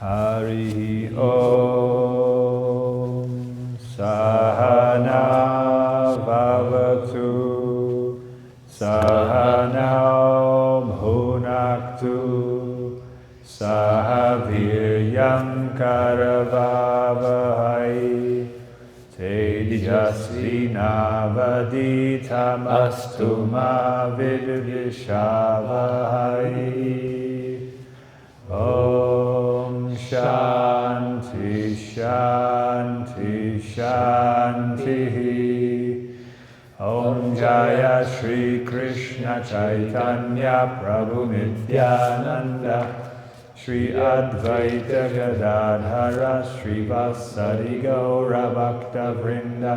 Hari Om Sahana Bhavatu Sahana Bhunaktu Sahaviryam Karavavahai Tejasvinavaditamastu ma vidvishavahai. Om Shanti Shanti Shanti. Om Jaya Shri Krishna Caitanya Prabhu Nityananda Shri Advaita Gadadhara Shri Vasari Gaura Bhakta Vrinda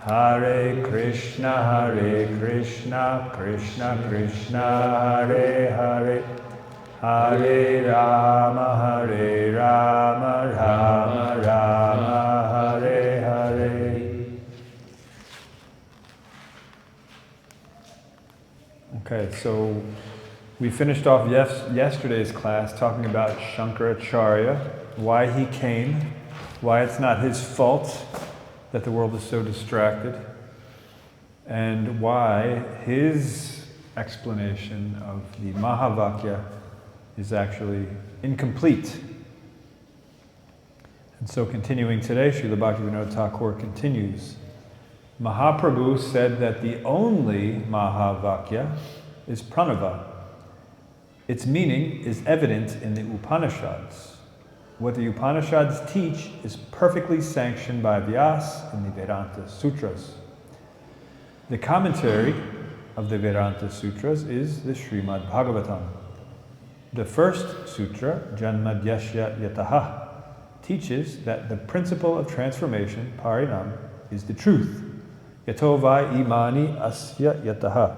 Hare Krishna Krishna Krishna Hare Hare Hare Rama Rama Rama Hare Hare. Okay, so we finished off yesterday's class talking about Shankaracharya, why he came, why it's not his fault that the world is so distracted, and why his explanation of the Mahavakya is actually incomplete. And so continuing today, Srila Bhaktivinoda Thakur continues. Mahaprabhu said that the only Mahavakya is Pranava. Its meaning is evident in the Upanishads. What the Upanishads teach is perfectly sanctioned by Vyasa in the Vedanta Sutras. The commentary of the Vedanta Sutras is the Srimad Bhagavatam. The first sutra, Janmadyasya Yataha, teaches that the principle of transformation, Parinam, is the truth. Yato vai imani asya yataha.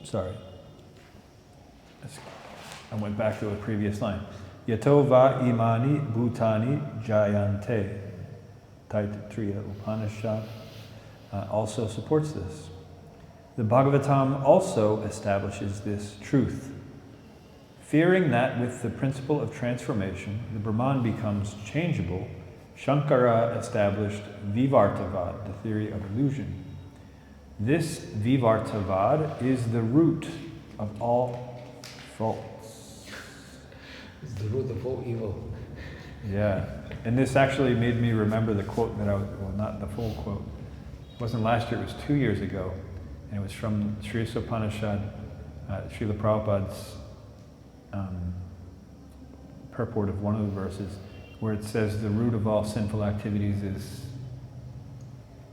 Sorry. I went back to a previous line. Yato va imani bhutani jayante. Taittiriya Upanishad also supports this. The Bhagavatam also establishes this truth. Fearing that with the principle of transformation, the Brahman becomes changeable, Shankara established Vivartavad, the theory of illusion. This Vivartavad is the root of all faults. It's the root of all evil. Yeah, and this actually made me remember the quote that not the full quote. It wasn't last year, it was 2 years ago. And it was from Sri Upanishad, Srila Prabhupada's purport of one of the verses, where it says the root of all sinful activities is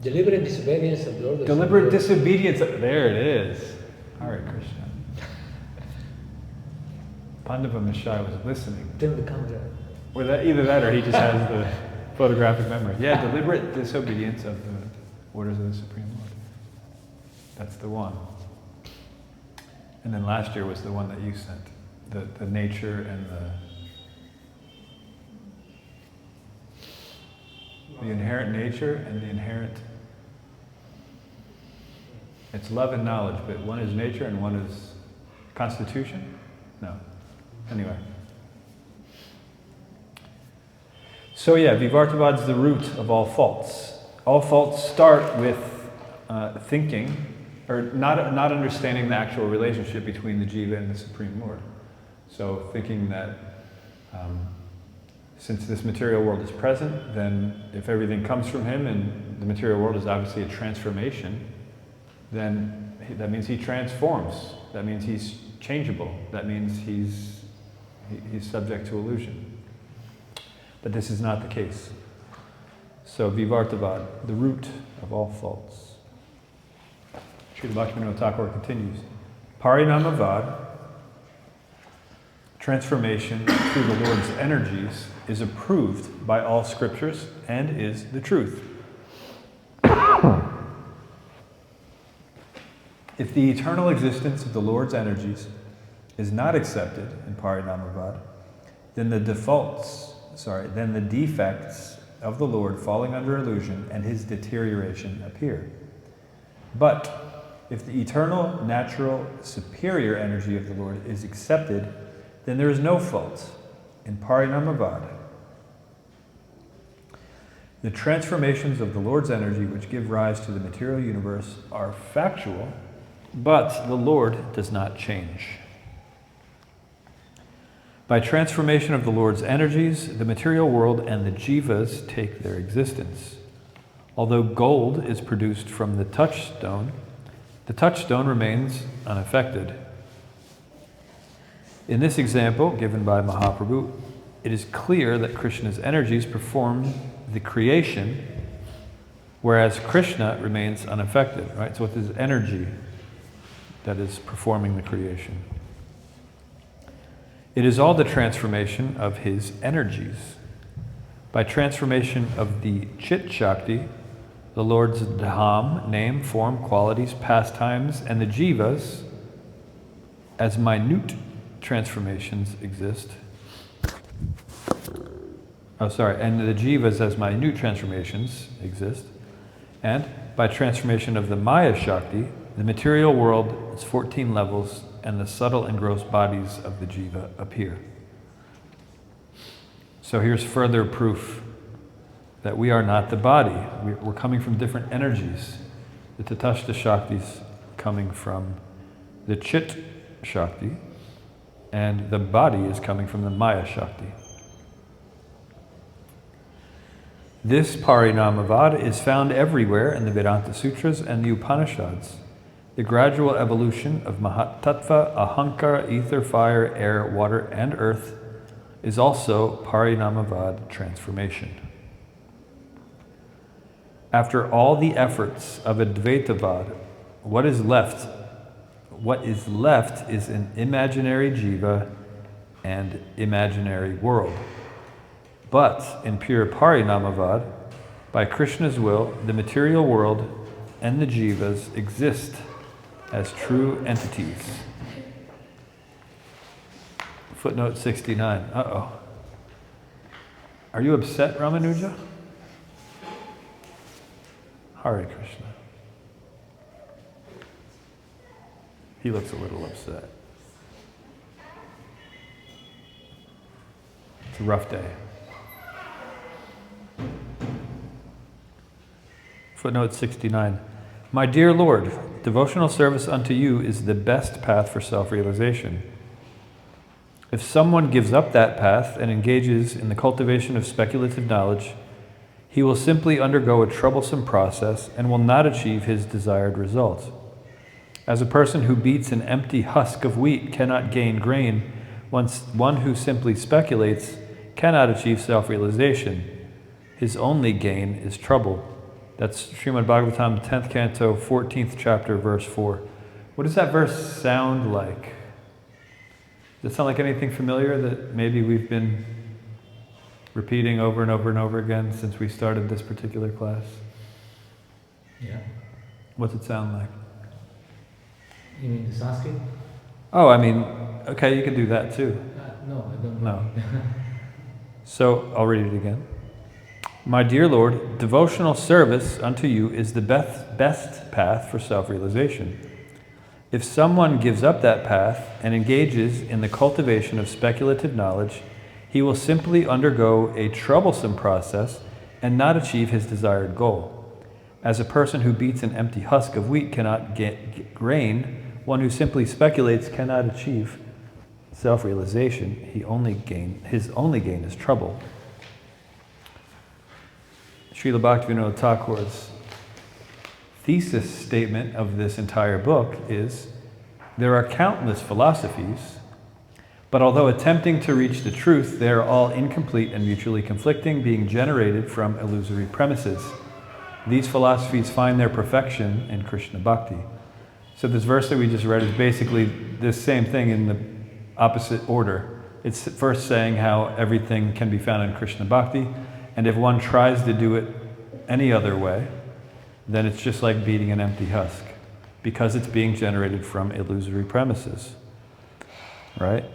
deliberate disobedience of the Lord. Deliberate disobedience. There it is. Hare Krishna. Pandava Mishai was listening. Turn the camera. Or either that or he just has the photographic memory. Yeah, deliberate disobedience of the orders of the Supreme Lord. That's the one. And then last year was the one that you sent. The nature and the inherent nature and the inherent. It's love and knowledge, but one is nature and one is constitution? No. Anyway. So yeah, Vivartavad's the root of all faults. All faults start with thinking, or not understanding the actual relationship between the jiva and the Supreme Lord. So thinking that since this material world is present, then if everything comes from him and the material world is obviously a transformation, then that means he transforms. That means he's changeable. That means he's subject to illusion. But this is not the case. So Vivartavad, the root of all faults. Srila Bhaktivinoda Thakur continues. Parinamavad, transformation through the Lord's energies, is approved by all scriptures and is the truth. If the eternal existence of the Lord's energies is not accepted in Parinamavad, then the defects of the Lord falling under illusion and his deterioration appear. But If the eternal, natural, superior energy of the Lord is accepted, then there is no fault in Parinamavad. The transformations of the Lord's energy which give rise to the material universe are factual, but the Lord does not change. By transformation of the Lord's energies, the material world and the jivas take their existence. Although gold is produced from the touchstone remains unaffected. In this example, given by Mahaprabhu, it is clear that Krishna's energies perform the creation, whereas Krishna remains unaffected, right? So it's his energy that is performing the creation. It is all the transformation of his energies. By transformation of the Chit Shakti, the Lord's Dham, name, form, qualities, pastimes, and the jivas, as minute transformations exist. And the jivas as minute transformations exist. And by transformation of the Maya Shakti, the material world is 14 levels, and the subtle and gross bodies of the jiva appear. So here's further proof that we are not the body. We're coming from different energies. The Tatashta Shakti's coming from the Chit Shakti, and the body is coming from the Maya Shakti. This Parinamavad is found everywhere in the Vedanta Sutras and the Upanishads. The gradual evolution of Mahatattva, Ahankara, ether, fire, air, water, and earth is also Parinamavad transformation. After all the efforts of Advaitavad, what is left is an imaginary jiva and imaginary world. But in pure Parinamavad, by Krishna's will, the material world and the jivas exist as true entities. Footnote 69. Uh-oh. Are you upset, Ramanuja? Hare Krishna. He looks a little upset. It's a rough day. Footnote 69. My dear Lord, devotional service unto you is the best path for self-realization. If someone gives up that path and engages in the cultivation of speculative knowledge, he will simply undergo a troublesome process and will not achieve his desired result. As a person who beats an empty husk of wheat cannot gain grain, one who simply speculates cannot achieve self-realization. His only gain is trouble. That's Srimad Bhagavatam, 10th canto, 14th chapter, verse 4. What does that verse sound like? Does it sound like anything familiar that maybe we've been repeating over and over and over again since we started this particular class? Yeah. What's it sound like? You mean the Sanskrit? Oh, I mean, okay, you can do that too. No, I don't No. know. So, I'll read it again. My dear Lord, devotional service unto you is the best path for self-realization. If someone gives up that path and engages in the cultivation of speculative knowledge, he will simply undergo a troublesome process and not achieve his desired goal. As a person who beats an empty husk of wheat cannot get grain, one who simply speculates cannot achieve self-realization. His only gain is trouble. Srila Bhaktivinoda Thakur's thesis statement of this entire book is, there are countless philosophies, but although attempting to reach the truth, they are all incomplete and mutually conflicting, being generated from illusory premises. These philosophies find their perfection in Krishna Bhakti. So this verse that we just read is basically this same thing in the opposite order. It's first saying how everything can be found in Krishna Bhakti, and if one tries to do it any other way, then it's just like beating an empty husk, because it's being generated from illusory premises, right?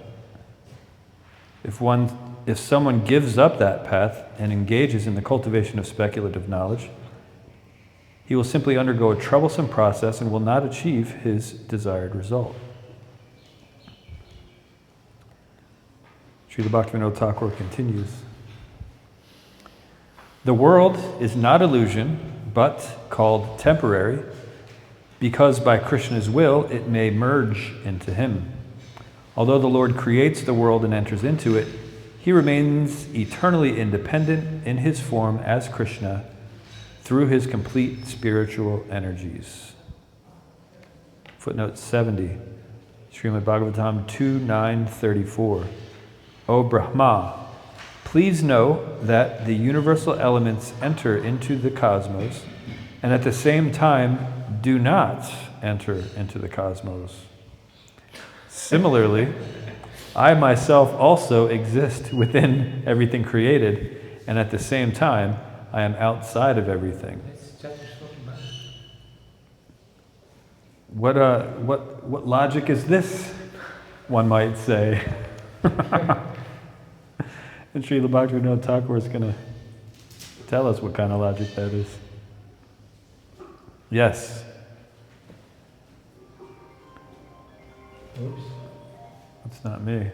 If someone gives up that path and engages in the cultivation of speculative knowledge, he will simply undergo a troublesome process and will not achieve his desired result. Srila Bhaktivinoda Thakur continues, the world is not illusion, but called temporary, because by Krishna's will it may merge into him. Although the Lord creates the world and enters into it, he remains eternally independent in his form as Krishna through his complete spiritual energies. Footnote 70, Srimad Bhagavatam 2.9.34. O Brahma, please know that the universal elements enter into the cosmos and at the same time do not enter into the cosmos. Similarly, I myself also exist within everything created, and at the same time, I am outside of everything. What logic is this, one might say? And Srila Bhaktivinoda Thakur is going to tell us what kind of logic that is. Yes? Oops. It's not me.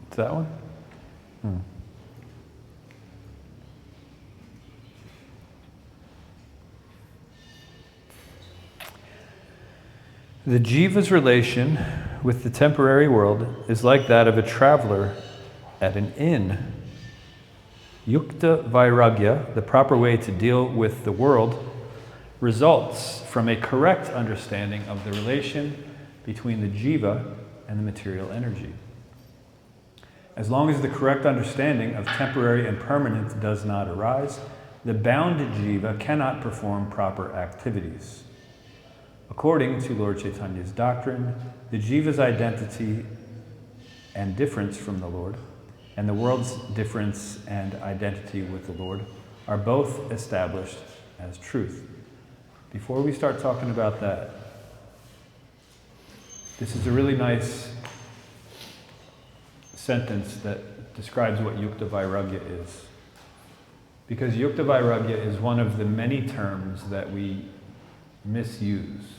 It's that one? The jiva's relation with the temporary world is like that of a traveler at an inn. Yukta vairagya, the proper way to deal with the world, results from a correct understanding of the relation between the jiva and the material energy. As long as the correct understanding of temporary and permanent does not arise, the bound jiva cannot perform proper activities. According to Lord Chaitanya's doctrine, the jiva's identity and difference from the Lord, and the world's difference and identity with the Lord, are both established as truth. Before we start talking about that, this is a really nice sentence that describes what Yukta Vairagya is. Because Yukta Vairagya is one of the many terms that we misuse.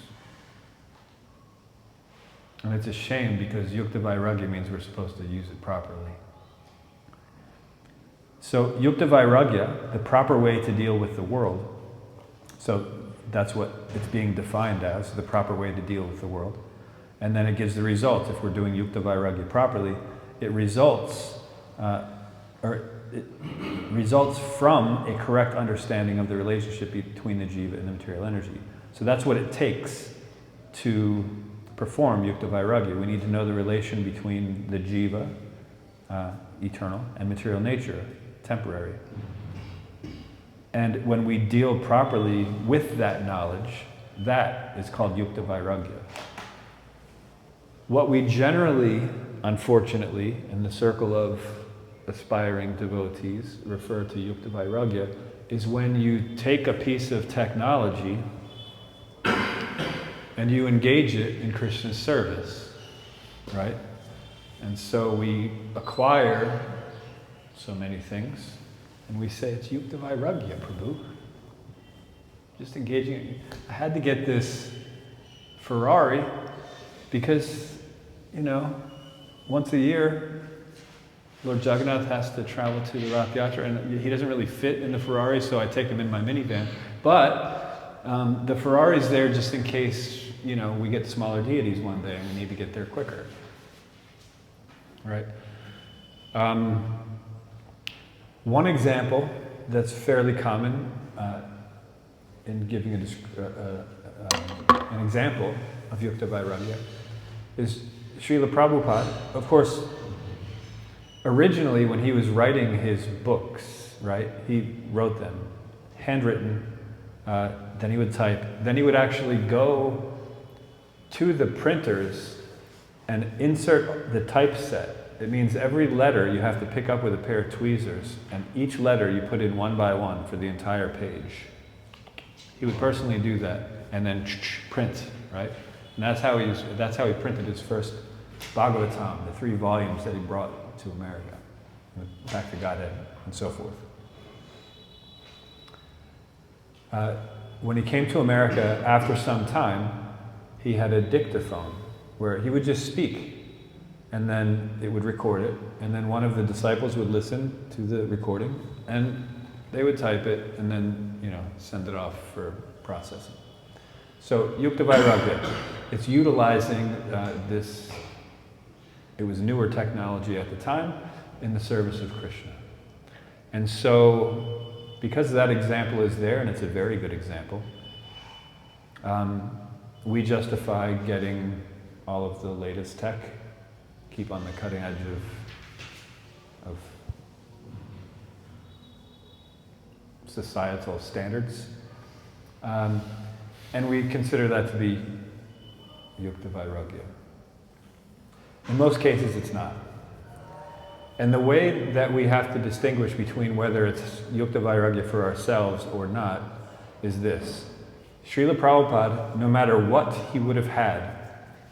And it's a shame because Yukta Vairagya means we're supposed to use it properly. So Yukta Vairagya, the proper way to deal with the world, so that's what it's being defined as, the proper way to deal with the world. And then it gives the results. If we're doing Yukta Vairagya properly, it results from a correct understanding of the relationship between the jiva and the material energy. So that's what it takes to perform Yukta Vairagya. We need to know the relation between the jiva, eternal, and material nature, temporary. And when we deal properly with that knowledge, that is called Yukta Vairagya. What we generally, unfortunately, in the circle of aspiring devotees refer to Yukta Vairagya is when you take a piece of technology and you engage it in Krishna's service, right? And so we acquire so many things, and we say it's Yukta Vairagya, Prabhu. Just engaging it. I had to get this Ferrari because, once a year, Lord Jagannath has to travel to the Rath Yatra, and he doesn't really fit in the Ferrari, so I take him in my minivan. But the Ferrari's there just in case, we get smaller deities one day and we need to get there quicker. Right? One example that's fairly common in giving an example of Yukta Vairagya is Srila Prabhupada. Of course, originally when he was writing his books, right, he wrote them handwritten, then he would type, then he would actually go to the printers and insert the typeset. It means every letter you have to pick up with a pair of tweezers, and each letter you put in one by one for the entire page. He would personally do that, and then print, right? And that's how he printed his first Bhagavatam, the 3 volumes that he brought to America. back to Godhead, and so forth. When he came to America, after some time, he had a dictaphone where he would just speak, and then it would record it, and then one of the disciples would listen to the recording, and they would type it, and then, send it off for processing. So, Yukta Vairagya, it's utilizing this, it was newer technology at the time, in the service of Krishna. And so, because that example is there, and it's a very good example, we justify getting all of the latest tech, keep on the cutting edge of societal standards. And we consider that to be Yukta Vairagya. In most cases, it's not. And the way that we have to distinguish between whether it's Yukta Vairagya for ourselves or not is this. Srila Prabhupada, no matter what he would have had,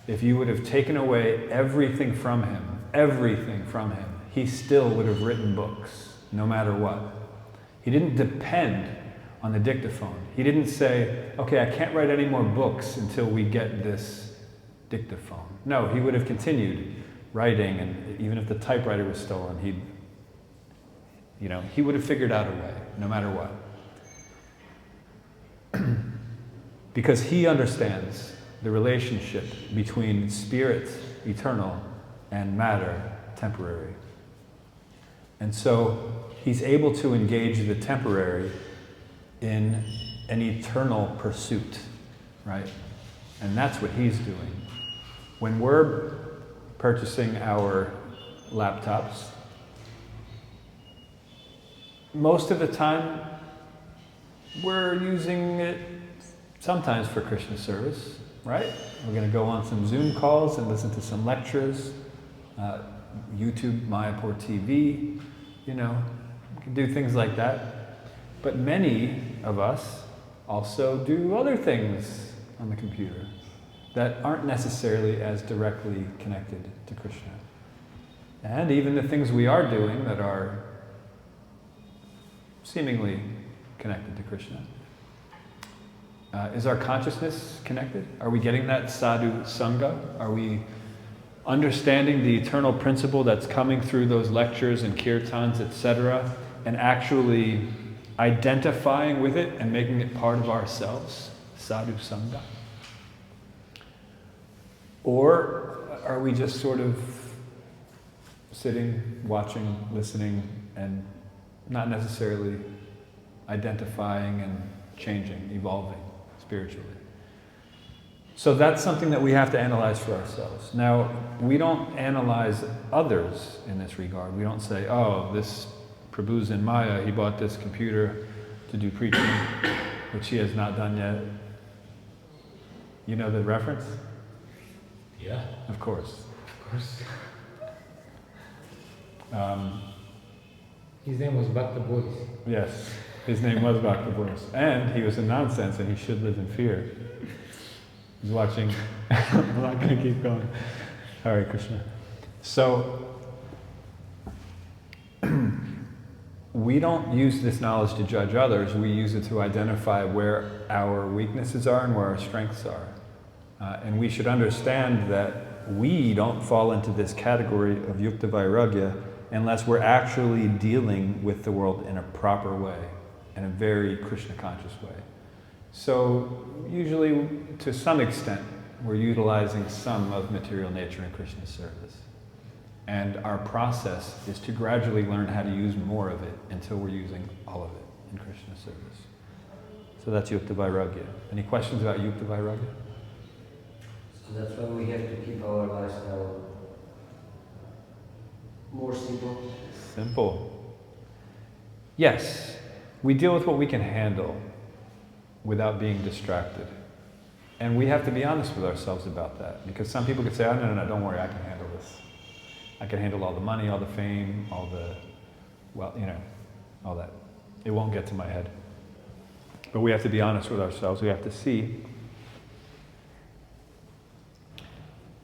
if you would have taken away everything from him, he still would have written books, no matter what. He didn't depend on the dictaphone. He didn't say, okay, I can't write any more books until we get this dictaphone. No, he would have continued writing, and even if the typewriter was stolen, he would have figured out a way, no matter what. Because he understands the relationship between spirit, eternal, and matter, temporary. And so he's able to engage the temporary in an eternal pursuit, right? And that's what he's doing. When we're purchasing our laptops, most of the time we're using it sometimes for Krishna service, right? We're going to go on some Zoom calls and listen to some lectures, YouTube, Mayapur TV, we can do things like that. But many of us also do other things on the computer that aren't necessarily as directly connected to Krishna. And even the things we are doing that are seemingly connected to Krishna. Is our consciousness connected? Are we getting that sadhu sangha? Are we understanding the eternal principle that's coming through those lectures and kirtans, etc., and actually identifying with it and making it part of ourselves? Sadhu sangha. Or are we just sort of sitting, watching, listening, and not necessarily identifying and changing, evolving spiritually? So that's something that we have to analyze for ourselves. Now, we don't analyze others in this regard. We don't say, oh, this Prabhu's in Maya, he bought this computer to do preaching, which he has not done yet. You know the reference? Yeah. Of course. Of course. His name was Bhakta Boris. Yes, his name was Bhakta Boris. And he was a nonsense and he should live in fear. He's watching. I'm not going to keep going. Hare Krishna. So, we don't use this knowledge to judge others. We use it to identify where our weaknesses are and where our strengths are. And we should understand that we don't fall into this category of Yukta Vairagya unless we're actually dealing with the world in a proper way, in a very Krishna conscious way. So usually, to some extent, we're utilizing some of material nature in Krishna's service. And our process is to gradually learn how to use more of it until we're using all of it in Krishna's service. So that's Yukta Vairagya. Any questions about Yukta Vairagya? So that's why we have to keep our lifestyle more simple. Simple. Yes, we deal with what we can handle without being distracted. And we have to be honest with ourselves about that. Because some people could say, oh, no, don't worry, I can handle this. I can handle all the money, all the fame, all the, all that. It won't get to my head. But we have to be honest with ourselves. We have to see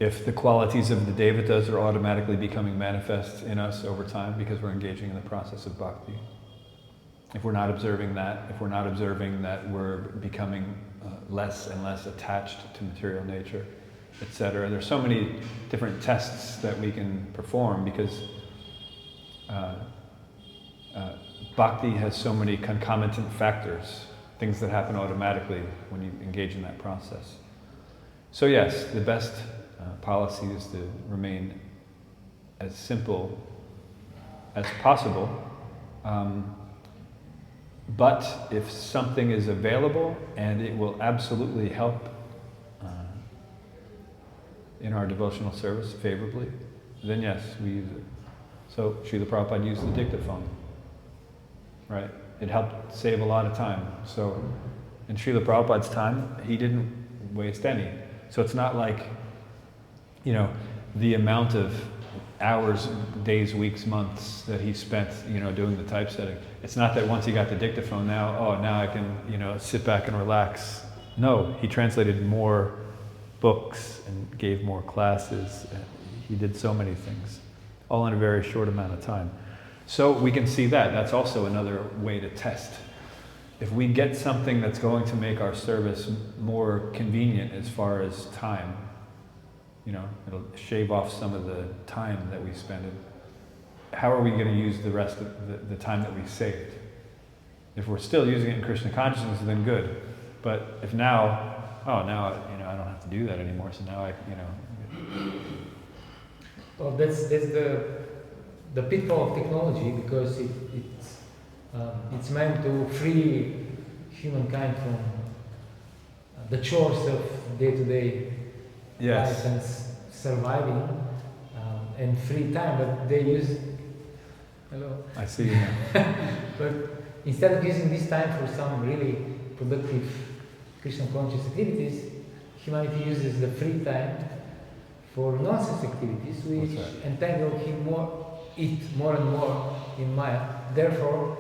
if the qualities of the devatas are automatically becoming manifest in us over time because we're engaging in the process of bhakti. If we're not observing that, if we're not observing that we're becoming less and less attached to material nature, etc. There's so many different tests that we can perform because bhakti has so many concomitant factors, things that happen automatically when you engage in that process. So yes, the best policy is to remain as simple as possible. But if something is available and it will absolutely help in our devotional service favorably, then yes, we use it. So Srila Prabhupada used the dictaphone, right? It helped save a lot of time. So in Srila Prabhupada's time, he didn't waste any. So it's not like, you know, the amount of hours, days, weeks, months that he spent, you know, doing the typesetting. It's not that once he got the dictaphone now I can, you know, sit back and relax. No, he translated more books and gave more classes. He did so many things, all in a very short amount of time. So we can see that. That's also another way to test. If we get something that's going to make our service more convenient as far as time, you know, it'll shave off some of the time that we spend in. How are we going to use the rest of the time that we saved? If we're still using it in Krishna consciousness, then good. But if now, you know, I don't have to do that anymore, so now I, you know. Well, that's the pitfall of technology, because it's meant to free humankind from the chores of day-to-day life and surviving and free time, but they use. Hello. I see you now. But instead of using this time for some really productive Krishna conscious activities, humanity uses the free time for nonsense activities, which entangle him more and more in Maya. Therefore,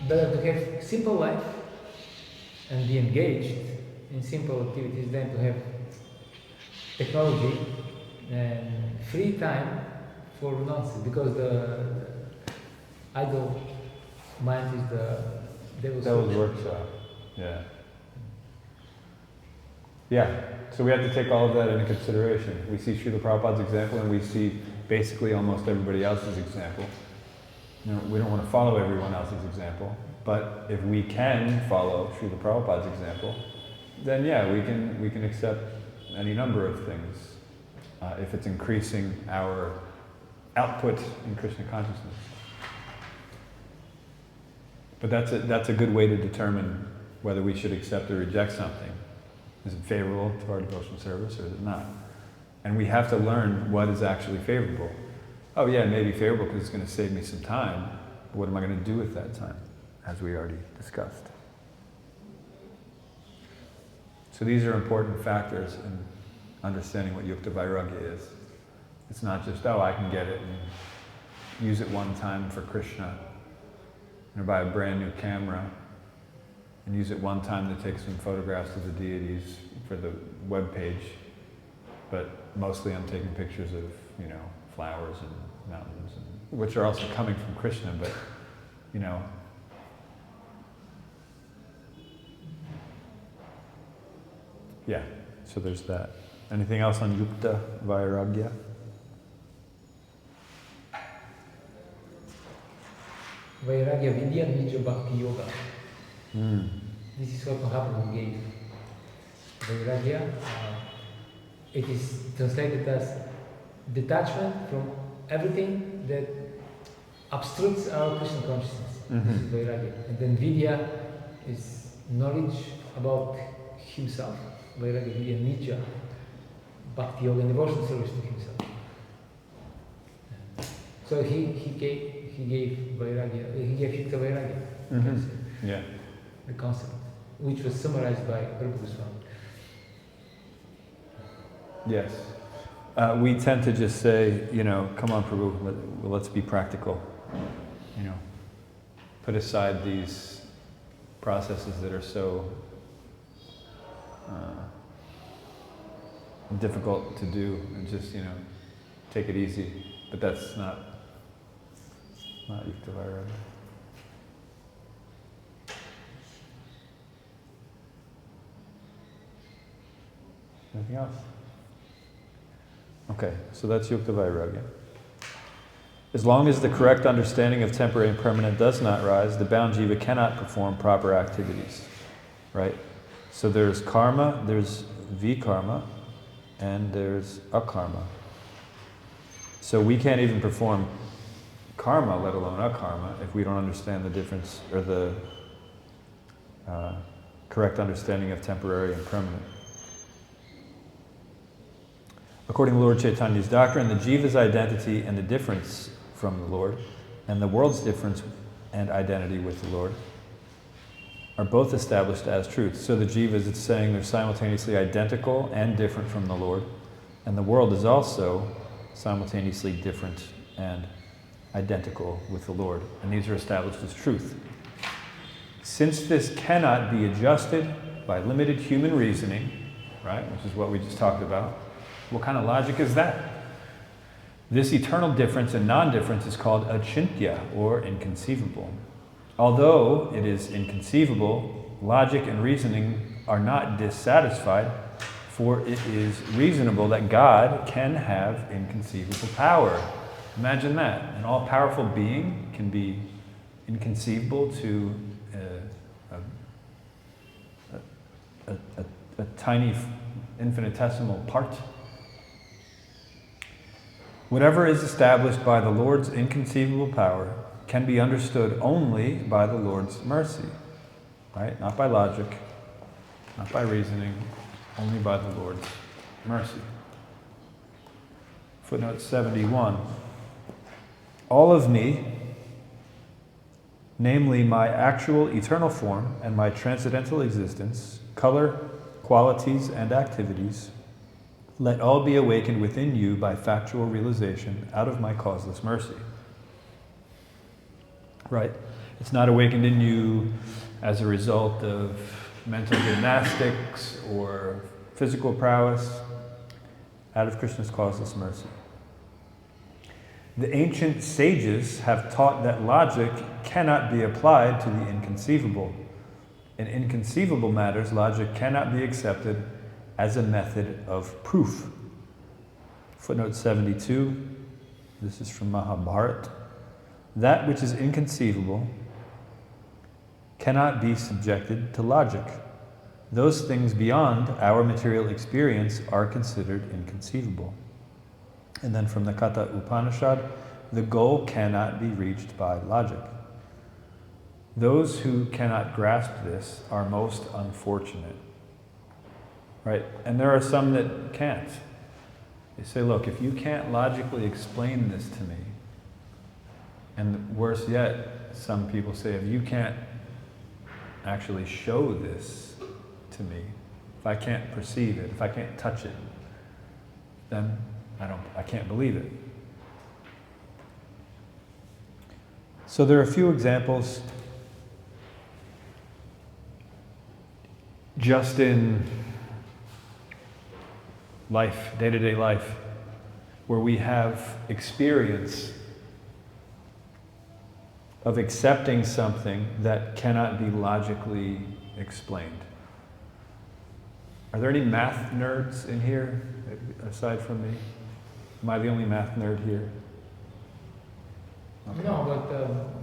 better to have simple life and be engaged in simple activities than to have technology and free time for nonsense, because the idle mind is the devil's workshop. Yeah, so we have to take all of that into consideration. We see Srila Prabhupada's example and we see basically almost everybody else's example. You know, we don't want to follow everyone else's example, but if we can follow Srila Prabhupada's example, then yeah, we can accept any number of things if it's increasing our output in Krishna consciousness. But that's a good way to determine whether we should accept or reject something. Is it favorable to our devotional service or is it not? And we have to learn what is actually favorable. Oh yeah, it may be favorable because it's going to save me some time, but what am I going to do with that time, as we already discussed? So these are important factors in understanding what Yukta Vairagya is. It's not just, I can get it and use it one time for Krishna, or buy a brand new camera and use it one time to take some photographs of the deities for the web page, but mostly I'm taking pictures of, you know, flowers and mountains, which are also coming from Krishna, but, you know, yeah, so there's that. Anything else on Yukta Vairagya? Vairagya Vidya Nija Bhakti Yoga. This is what Mahaprabhu gave. Vairagya, it is translated as detachment from everything that obstructs our Krishna consciousness. This is Vairagya. And then Vidya is knowledge about himself. Vairagya Vidya Nija Bhakti Yoga, and devotional service to himself. So he gave Vairagya, he gave Yukta Vairagya. Yeah. The concept, which was summarized by Rupa Goswami. Yes. We tend to just say, you know, come on, Prabhu, let's be practical. You know, put aside these processes that are so difficult to do and just, take it easy. But that's not Yukta Vairagya. Anything else? Okay, so that's Yukta Vairagya. As long as the correct understanding of temporary and permanent does not rise, the bound jiva cannot perform proper activities, right? So there's karma, there's vikarma, and there's akarma. So we can't even perform karma, let alone akarma, if we don't understand the difference or the correct understanding of temporary and permanent. According to Lord Chaitanya's doctrine, the jiva's identity and the difference from the Lord, and the world's difference and identity with the Lord, are both established as truth. So the jivas, it's saying they're simultaneously identical and different from the Lord, and the world is also simultaneously different and identical with the Lord, and these are established as truth. Since this cannot be adjusted by limited human reasoning, right, which is what we just talked about, what kind of logic is that? This eternal difference and non-difference is called achintya, or inconceivable. Although it is inconceivable, logic and reasoning are not dissatisfied, for it is reasonable that God can have inconceivable power. Imagine that. An all-powerful being can be inconceivable to a tiny infinitesimal part. Whatever is established by the Lord's inconceivable power can be understood only by the Lord's mercy, right? Not by logic, not by reasoning, only by the Lord's mercy. Footnote 71. All of me, namely my actual eternal form and my transcendental existence, color, qualities, and activities, let all be awakened within you by factual realization out of my causeless mercy. Right? It's not awakened in you as a result of mental gymnastics or physical prowess, out of Krishna's causeless mercy. The ancient sages have taught that logic cannot be applied to the inconceivable. In inconceivable matters, logic cannot be accepted as a method of proof. Footnote 72, this is from Mahabharata. That which is inconceivable cannot be subjected to logic. Those things beyond our material experience are considered inconceivable. And then from the Katha Upanishad, the goal cannot be reached by logic. Those who cannot grasp this are most unfortunate. Right? And there are some that can't. They say, look, if you can't logically explain this to me, and worse yet, some people say, if you can't actually show this to me, if I can't perceive it, if I can't touch it, then I can't believe it. So there are a few examples just in life, day-to-day life, where we have experience of accepting something that cannot be logically explained. Are there any math nerds in here, aside from me? Am I the only math nerd here? Okay. No,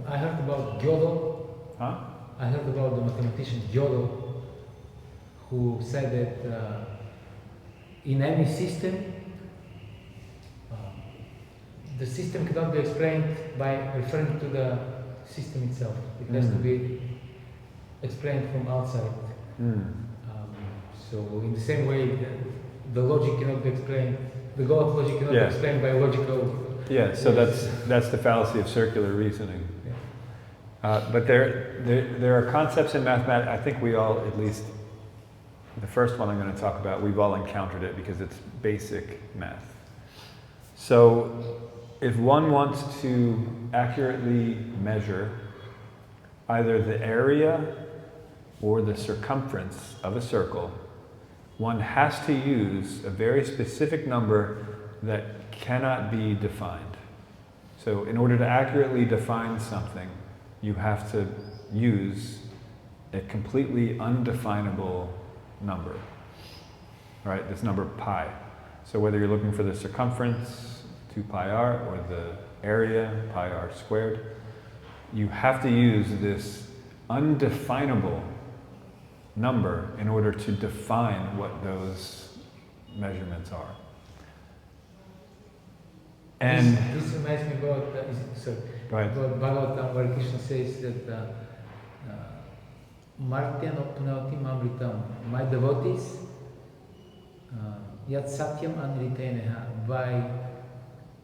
but I heard about Gödel. Huh? I heard about the mathematician Gödel, who said that in any system, the system cannot be explained by referring to the system itself. It has to be explained from outside. So in the same way, the logic cannot be explained, the goal of logic cannot be explained by logical. Yeah, so that's the fallacy of circular reasoning. Yeah. But there are concepts in mathematics, I think we all, at least the first one I'm going to talk about, we've all encountered it because it's basic math. So if one wants to accurately measure either the area or the circumference of a circle, one has to use a very specific number that cannot be defined. So in order to accurately define something, you have to use a completely undefinable number, right? This number pi. So whether you're looking for the circumference, 2 pi r, or the area, pi r squared, you have to use this undefinable number in order to define what those measurements are. And this reminds me about about Bhagavatam, where Krishna says that Martyam Apnautim Amritam, my devotees, Yat Satyam Anriteneha, by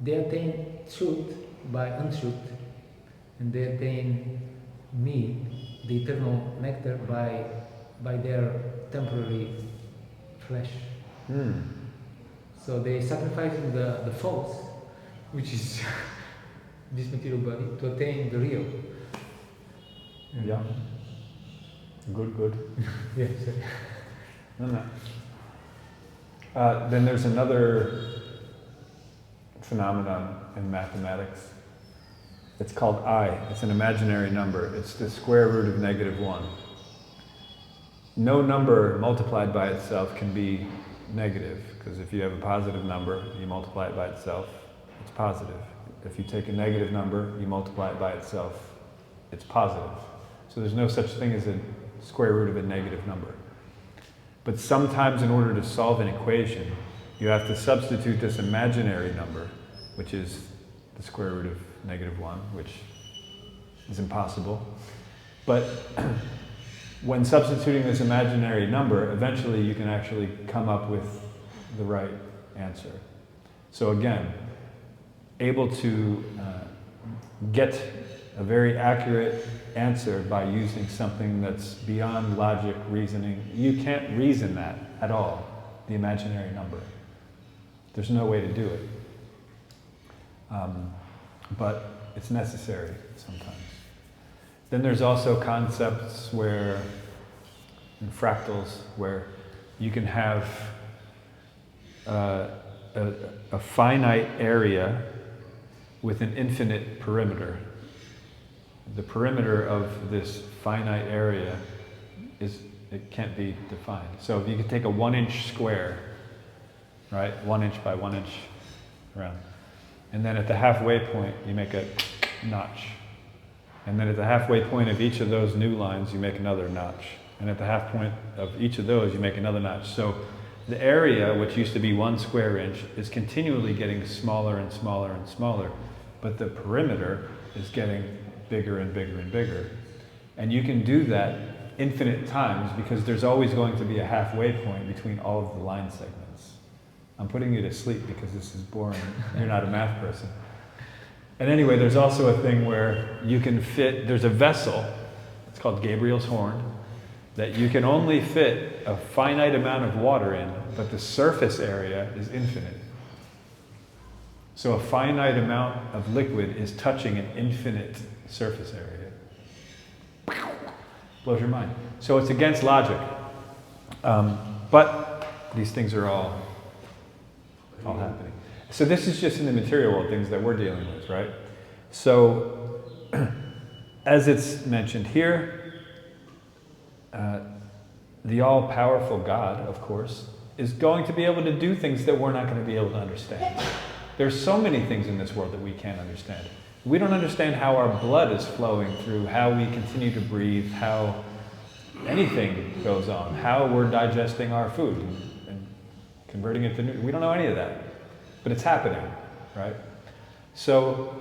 they attain truth by untruth, and they attain me, the eternal nectar, by their temporary flesh. So they sacrificing the false, which is this material body, to attain the real. yeah, good. Yeah, sorry. No. Then there's another phenomenon in mathematics. It's called I. It's an imaginary number. It's the square root of -1. No number multiplied by itself can be negative, because if you have a positive number, you multiply it by itself, it's positive. If you take a negative number, you multiply it by itself, it's positive. So there's no such thing as a square root of a negative number. But sometimes in order to solve an equation, you have to substitute this imaginary number, which is the square root of -1, which is impossible. But when substituting this imaginary number, eventually you can actually come up with the right answer. So again, able to get a very accurate answer by using something that's beyond logic, reasoning. You can't reason that at all, the imaginary number. There's no way to do it. But it's necessary sometimes. Then there's also concepts where, in fractals, where you can have a finite area with an infinite perimeter. The perimeter of this finite area it can't be defined. So if you could take a 1-inch square, right, 1 inch by 1 inch around, and then at the halfway point you make a notch, and then at the halfway point of each of those new lines you make another notch, and at the half point of each of those you make another notch. So the area, which used to be 1 square inch, is continually getting smaller and smaller and smaller, but the perimeter is getting bigger and bigger and bigger. And you can do that infinite times because there's always going to be a halfway point between all of the line segments. I'm putting you to sleep because this is boring. You're not a math person. And anyway, there's also a thing where you can fit, there's a vessel, it's called Gabriel's horn, that you can only fit a finite amount of water in, but the surface area is infinite. So a finite amount of liquid is touching an infinite surface area. Blows your mind. So it's against logic. But these things are all happening. So this is just in the material world, things that we're dealing with, right? So as it's mentioned here, the all-powerful God, of course, is going to be able to do things that we're not going to be able to understand. There's so many things in this world that we can't understand. We don't understand how our blood is flowing through, how we continue to breathe, how anything goes on, how we're digesting our food and converting it to nutrients. We don't know any of that, but it's happening, right? So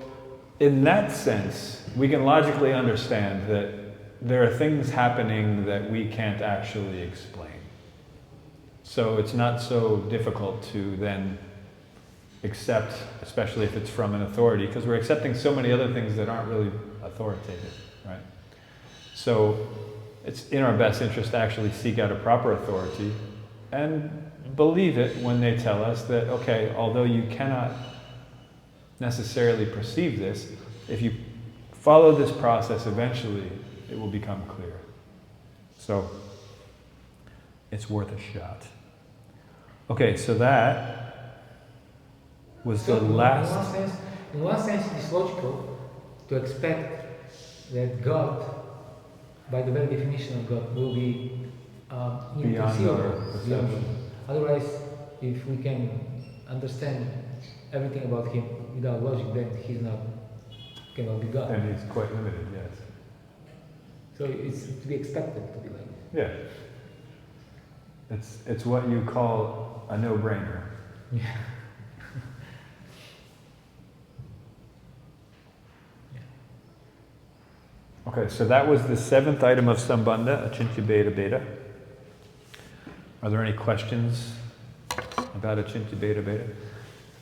in that sense, we can logically understand that there are things happening that we can't actually explain. So it's not so difficult to then accept, especially if it's from an authority, because we're accepting so many other things that aren't really authoritative, right? So it's in our best interest to actually seek out a proper authority and believe it when they tell us that, okay, although you cannot necessarily perceive this, if you follow this process, eventually it will become clear. So it's worth a shot. Okay, so that was the last. In one sense, it is logical to expect that God, by the very definition of God, will be inconceivable. perception. Otherwise, if we can understand everything about Him without logic, then He's not cannot be God. And he's quite limited, yes. So it's to be expected to be like that. Yeah. It's what you call a no-brainer. Yeah. Okay, so that was the 7th item of Sambandha, Achintya Beta Beta. Are there any questions about Achintya Beta Beta?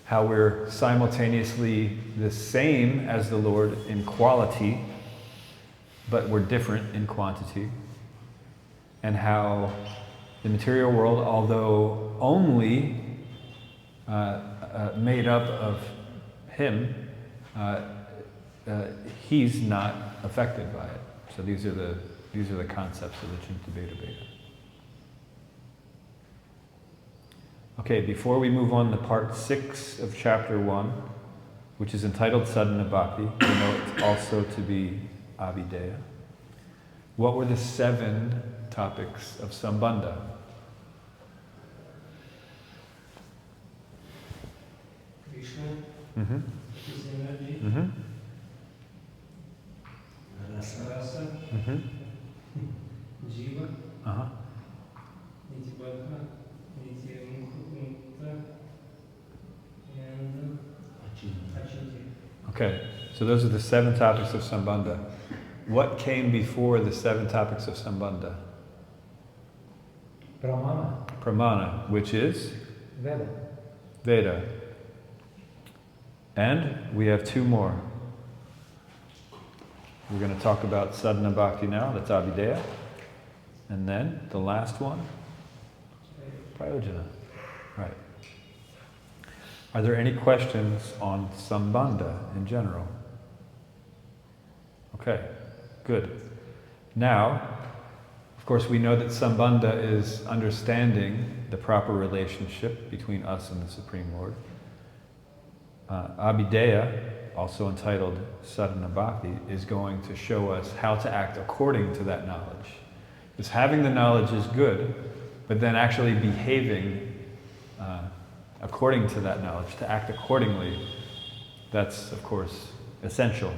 How we're simultaneously the same as the Lord in quality, but we're different in quantity. And how the material world, although only made up of Him, He's not affected by it. So these are the concepts of the Achintya Beta Beta. Okay, before we move on to part 6 of chapter 1, which is entitled Sadhana Bhakti, we know it's also to be Abhideya. What were the 7 topics of Sambandha? Krishna, Mm-hmm. his energy, Mm-hmm. rasa, Mm-hmm. jiva, Uh-huh. nitibadha, nityamukta, and achintya. Okay, so those are the 7 topics of Sambandha. What came before the 7 topics of Sambandha? Pramana, Pramana, which is Veda. Veda. And we have 2 more. We're going to talk about Sadhana Bhakti now, that's Abhideya. And then the last one, Prayojana. Right. Are there any questions on Sambandha in general? Okay, good. Now, of course, we know that Sambandha is understanding the proper relationship between us and the Supreme Lord. Abhideya, also entitled Sadhana Bhakti, is going to show us how to act according to that knowledge. Because having the knowledge is good, but then actually behaving according to that knowledge, to act accordingly, that's, of course, essential.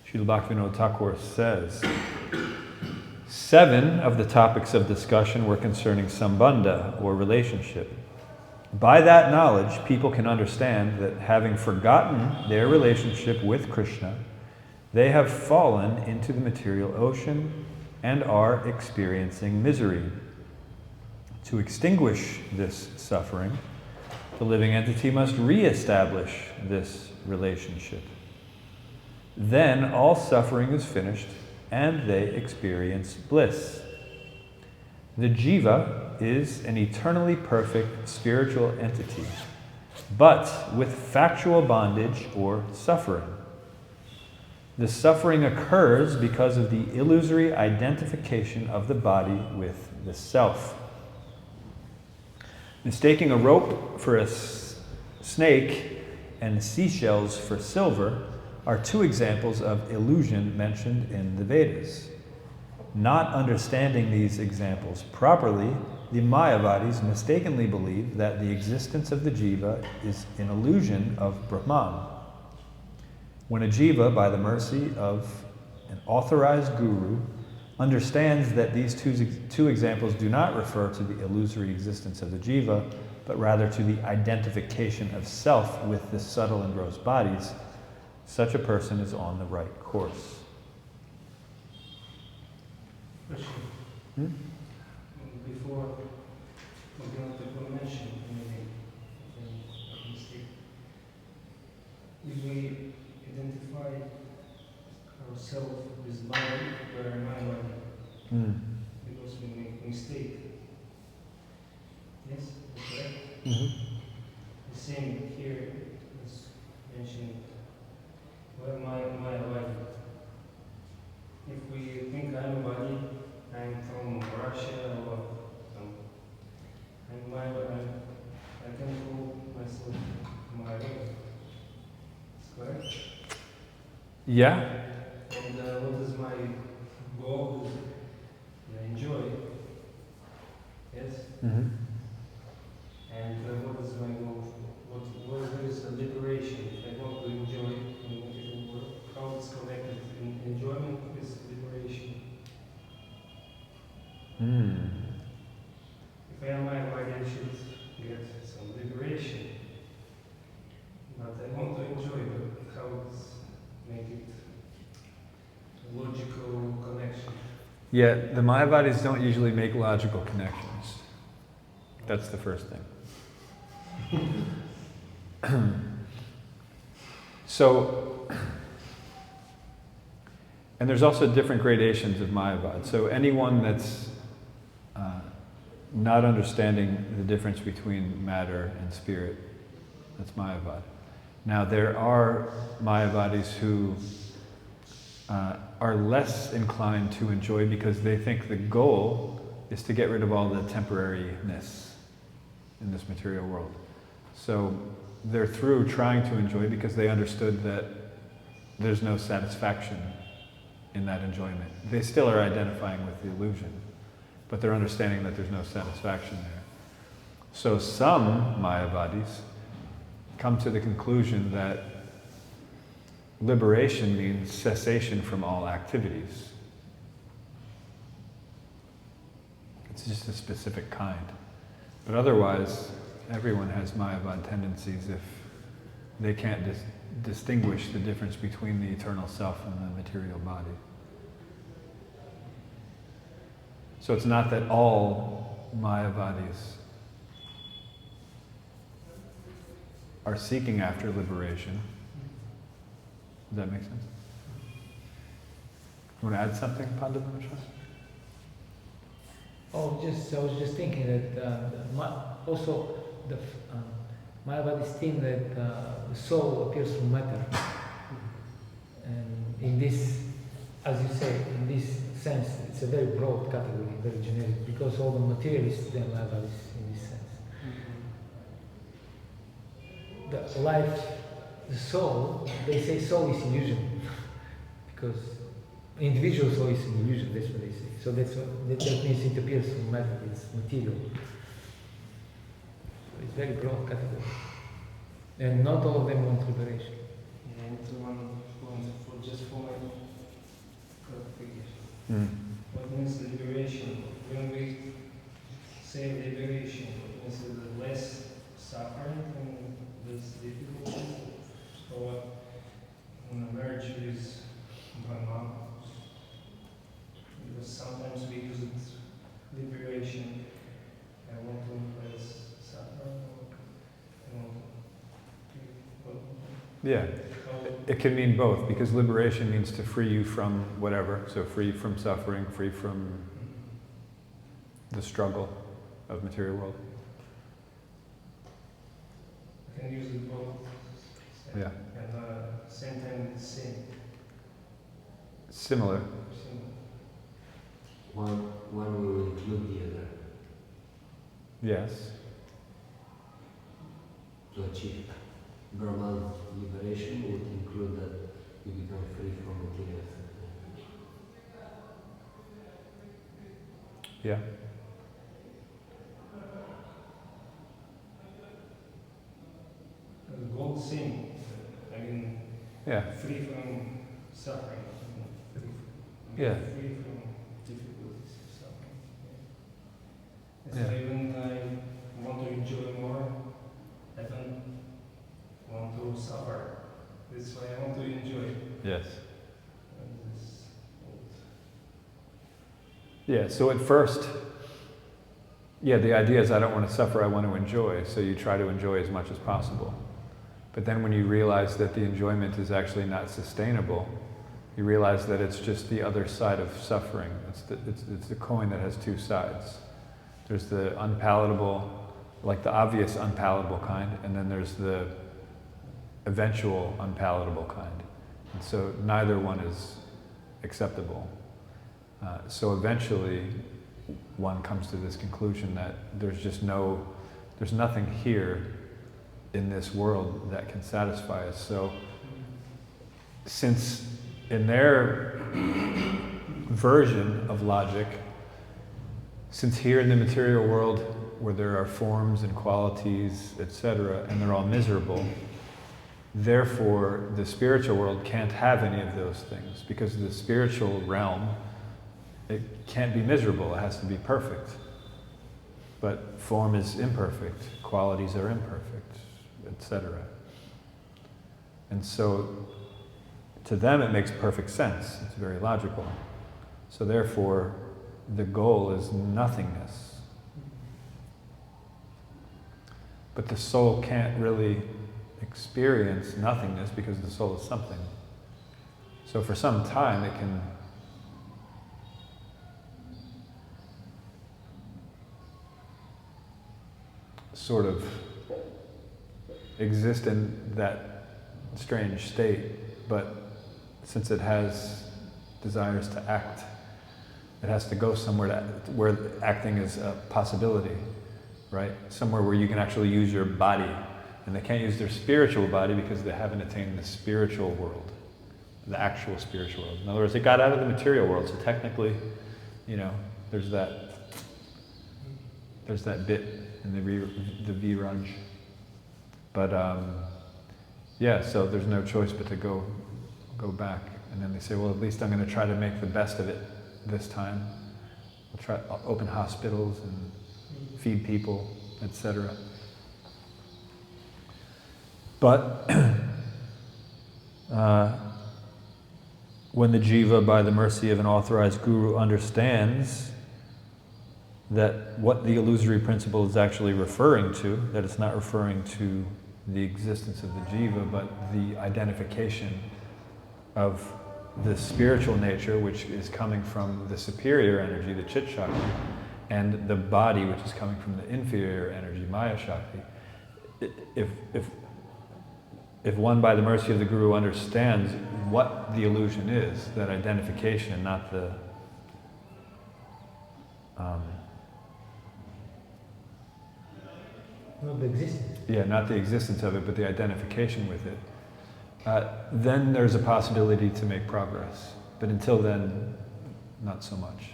Srila Bhaktivinoda Thakur says, 7 of the topics of discussion were concerning Sambandha, or relationship. By that knowledge, people can understand that having forgotten their relationship with Krishna, they have fallen into the material ocean and are experiencing misery. To extinguish this suffering, the living entity must re-establish this relationship. Then all suffering is finished and they experience bliss. The jiva is an eternally perfect spiritual entity, but with factual bondage or suffering. The suffering occurs because of the illusory identification of the body with the self. Mistaking a rope for a snake and seashells for silver are 2 examples of illusion mentioned in the Vedas. Not understanding these examples properly, the Mayavadis mistakenly believe that the existence of the jiva is an illusion of Brahman. When a jiva, by the mercy of an authorized guru, understands that these 2 examples do not refer to the illusory existence of the jiva, but rather to the identification of self with the subtle and gross bodies, such a person is on the right course. Question. Before, Bhagavad mentioned maybe a mistake. If we identify ourselves with body, we're my body, because we make mistake. Yes, that's correct. The same here is mentioned. Well, my body. If we think I'm a body, I'm from Russia or Yeah? And what is my goal? Enjoy. Yes? Mm-hmm. And what is my goal? What is a liberation? If I want to enjoy in material world, how it's connected in enjoyment with liberation. Mm. If I am my body, I should get some liberation. But I want to enjoy, but how it's make it a logical connection. Yeah, the Mayavadis don't usually make logical connections. That's the first thing. So, and there's also different gradations of Mayavad. So anyone that's not understanding the difference between matter and spirit, that's Mayavad. Now there are Mayavadis who are less inclined to enjoy because they think the goal is to get rid of all the temporariness in this material world. So they're through trying to enjoy because they understood that there's no satisfaction in that enjoyment. They still are identifying with the illusion, but they're understanding that there's no satisfaction there. So some Mayavadis come to the conclusion that liberation means cessation from all activities. It's just a specific kind. But otherwise, everyone has Mayavad tendencies if they can't distinguish the difference between the eternal self and the material body. So it's not that all Mayavadis are seeking after liberation. Does that make sense? You want to add something, Pandavamashra? I was just thinking that also the Mayavadis think that the soul appears from matter, and in this, as you say, in this sense, it's a very broad category, very generic, because all the materialists they are Mayavadis in this sense. The life, the soul, they say soul is illusion, because individual soul is an illusion. That's what they say. So that means it appears from matter, it's material. It's very broad category. And not all of them want liberation. And one for just for my clarification. What means liberation? When we say liberation, it means less suffering and less difficulty, or merge with Brahman. Because sometimes we use it liberation. I want to less suffering. Yeah, it can mean both, because liberation means to free you from whatever, so free from suffering, free from the struggle of material world. I can use it both. Yeah. And same time it's same. Similar. One will include the other Yes. to achieve Brahman liberation would include that you become free from material things. Yeah. The goal same. I mean, Yeah. free from suffering. Yeah. Free from difficulties of suffering. Yeah. So even I want to enjoy more, I don't want to suffer. That's why I want to enjoy. Yes. And this Yeah, so at first, the idea is I don't want to suffer, I want to enjoy, so you try to enjoy as much as possible. But then when you realize that the enjoyment is actually not sustainable, you realize that it's just the other side of suffering. It's the coin that has two sides. There's the unpalatable, like the obvious unpalatable kind, and then there's the eventual unpalatable kind. And so neither one is acceptable. So eventually one comes to this conclusion that there's nothing here in this world that can satisfy us. So since in their version of logic, since here in the material world where there are forms and qualities, etc., and they're all miserable, therefore the spiritual world can't have any of those things, because the spiritual realm, it can't be miserable, it has to be perfect. But form is imperfect, qualities are imperfect, etc. And so to them it makes perfect sense, it's very logical. So therefore the goal is nothingness. But the soul can't really experience nothingness because the soul is something. So for some time it can sort of exist in that strange state, but since it has desires to act, it has to go somewhere where acting is a possibility, right? Somewhere where you can actually use your body. And they can't use their spiritual body because they haven't attained the spiritual world, the actual spiritual world. In other words, they got out of the material world, so technically, you know, there's that bit in the Viraj. But yeah, so there's no choice but to go back. And then they say, well, at least I'm going to try to make the best of it this time. I'll try to open hospitals and feed people, etc. But when the jiva, by the mercy of an authorized guru, understands that what the illusory principle is actually referring to, that it's not referring to the existence of the jiva, but the identification of the spiritual nature, which is coming from the superior energy, the Chit Shakti, and the body, which is coming from the inferior energy, Maya Shakti. If one, by the mercy of the Guru, understands what the illusion is, that identification, not the not the existence. Yeah, not the existence of it, but the identification with it. Then there's a possibility to make progress. But until then, not so much.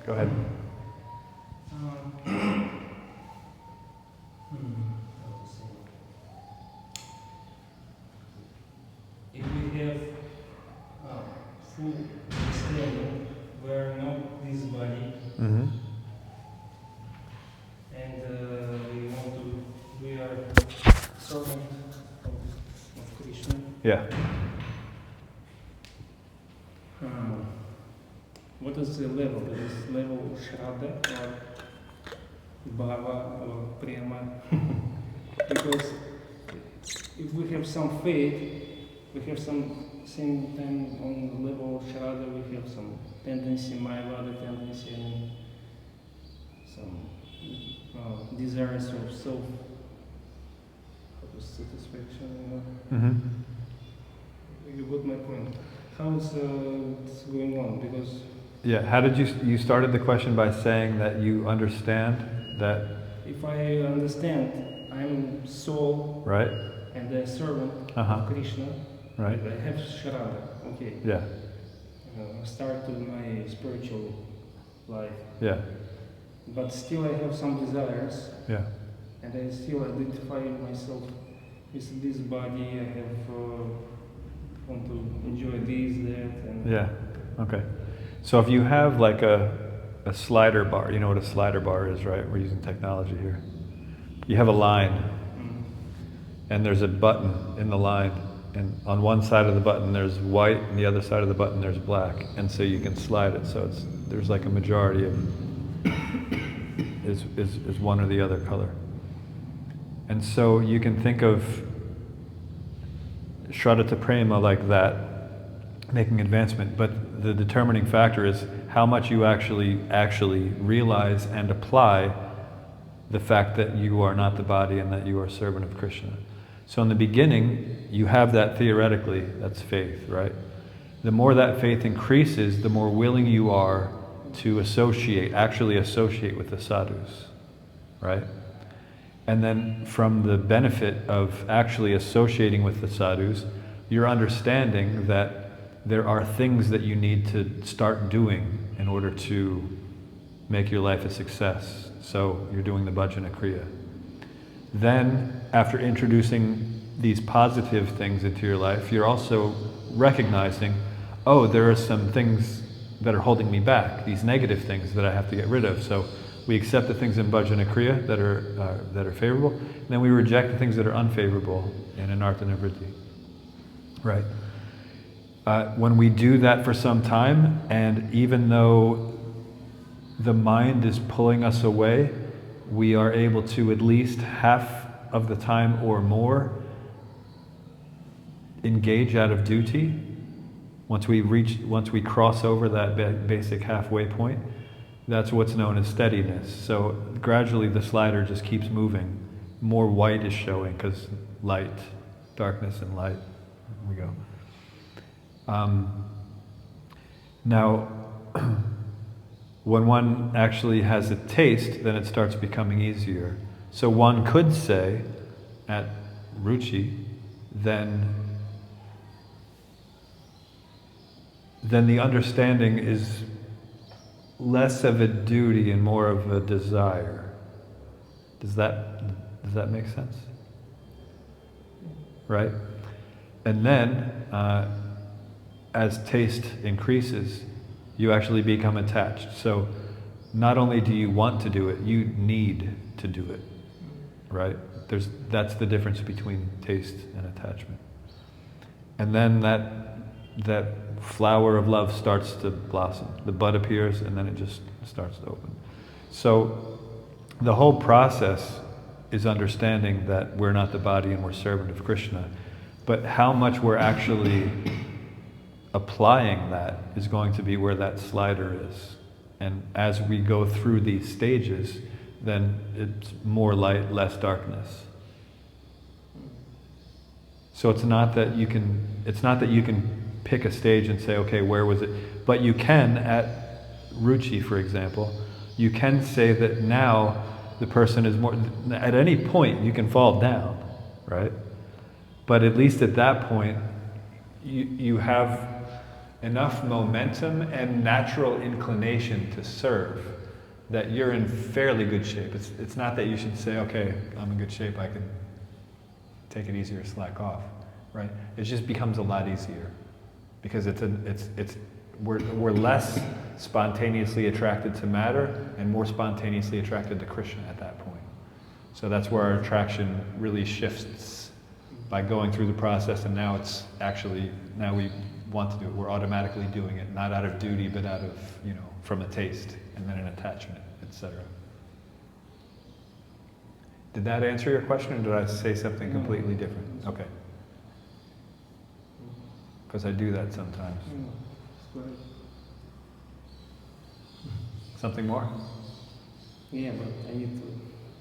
Go ahead. If we have full understanding, we are not this body, Mm-hmm. and we are servant of Krishna. Yeah. What is the level? Is this level Shraddha or Bhava or Prema? Because if we have some faith, we have some same time on the level of Shraddha, we have some tendency, Mayavada tendency, and some desires of self satisfaction. Mm-hmm. You got my point. How is it's going on? Because Yeah, how did you started the question by saying that you understand that, if I understand, I'm soul, right? and a servant Uh-huh. of Krishna, Right? I have Shraddha, okay. Yeah, Start to my spiritual life. yeah, But still I have some desires, yeah. and I still identify myself with this body. I have want to enjoy this, that, and Yeah, okay. So if you have like a slider bar, you know what a slider bar is, right? We're using technology here. You have a line, and there's a button in the line, and on one side of the button there's white, and the other side of the button there's black, and so you can slide it. So there's like a majority of is one or the other color. And so you can think of Shraddha to Prema like that, making advancement, but the determining factor is how much you actually realize and apply the fact that you are not the body and that you are a servant of Krishna. So in the beginning, you have that theoretically, that's faith, right? The more that faith increases, the more willing you are to actually associate with the sadhus, right? And then from the benefit of actually associating with the sadhus, you're understanding that there are things that you need to start doing in order to make your life a success. So you're doing the bhajana kriya. Then, after introducing these positive things into your life, you're also recognizing, oh, there are some things that are holding me back, these negative things that I have to get rid of. So we accept the things in bhajana kriya that are favorable, and then we reject the things that are unfavorable in anartha nivritti. Right? When we do that for some time, and even though the mind is pulling us away, we are able to at least half of the time or more engage out of duty. Once we cross over that basic halfway point, that's what's known as steadiness. So gradually the slider just keeps moving. More white is showing because light, darkness and light. There we go. Now, when one actually has a taste, then it starts becoming easier. So one could say, at ruchi, then the understanding is less of a duty and more of a desire. Does that make sense? Right? And then, as taste increases, you actually become attached. So not only do you want to do it, you need to do it. Right? That's the difference between taste and attachment. And then that flower of love starts to blossom. The bud appears and then it just starts to open. So the whole process is understanding that we're not the body and we're servant of Krishna. But how much we're actually applying that is going to be where that slider is. And as we go through these stages, then it's more light, less darkness. So it's not that you can pick a stage and say, okay, where was it? But you can, at ruchi, for example, you can say that now the person is more, at any point you can fall down, right? But at least at that point, you have enough momentum and natural inclination to serve that you're in fairly good shape. It's not that you should say, okay, I'm in good shape, I can take it easier, slack off, right? It just becomes a lot easier because we're less spontaneously attracted to matter and more spontaneously attracted to Krishna at that point. So that's where our attraction really shifts by going through the process, and now we want to do it. We're automatically doing it, not out of duty, but out of, from a taste, and then an attachment, etc. Did that answer your question, or did I say something completely different? Okay. Because I do that sometimes. Something more? Yeah, but I need to...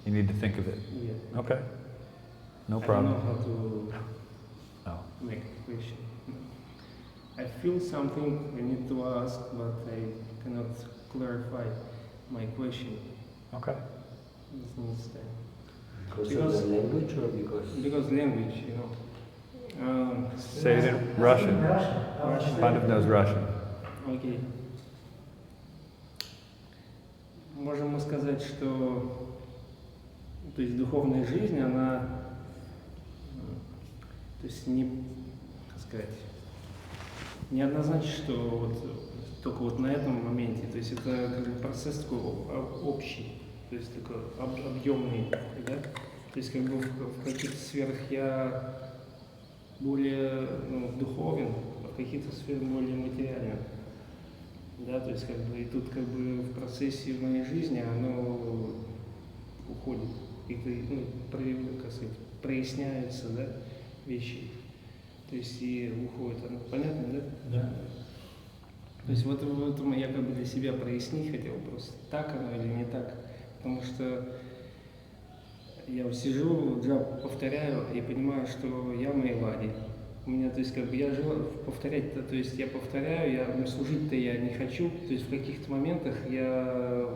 You need to think of it? Yeah. Okay. No problem. I don't know how to make a question. I feel something I need to ask, but I cannot clarify my question. Okay. This needs time. Because of the language or because? Because language, Say it in Russian. Pandav knows Russian. Окей. Можем мы сказать, что то есть духовная жизнь, она то есть не, как сказать, не однозначно, что вот только вот на этом моменте, то есть это как бы процесс такой общий, то есть такой объемный, да? То есть как бы в каких-то сферах я более духовен, а в каких-то сферах более материален. Да, то есть как бы и тут как бы в процессе моей жизни оно уходит, и как сказать, проясняются, да, вещи. То есть и уходит оно. Понятно, да? Да. То есть вот я как бы для себя прояснить хотел просто, так оно или не так. Потому что я вот сижу, джап повторяю и понимаю, что я майвади. У меня, то есть, как бы я желаю повторять-то, то есть я повторяю, служить-то я не хочу, то есть в каких-то моментах я,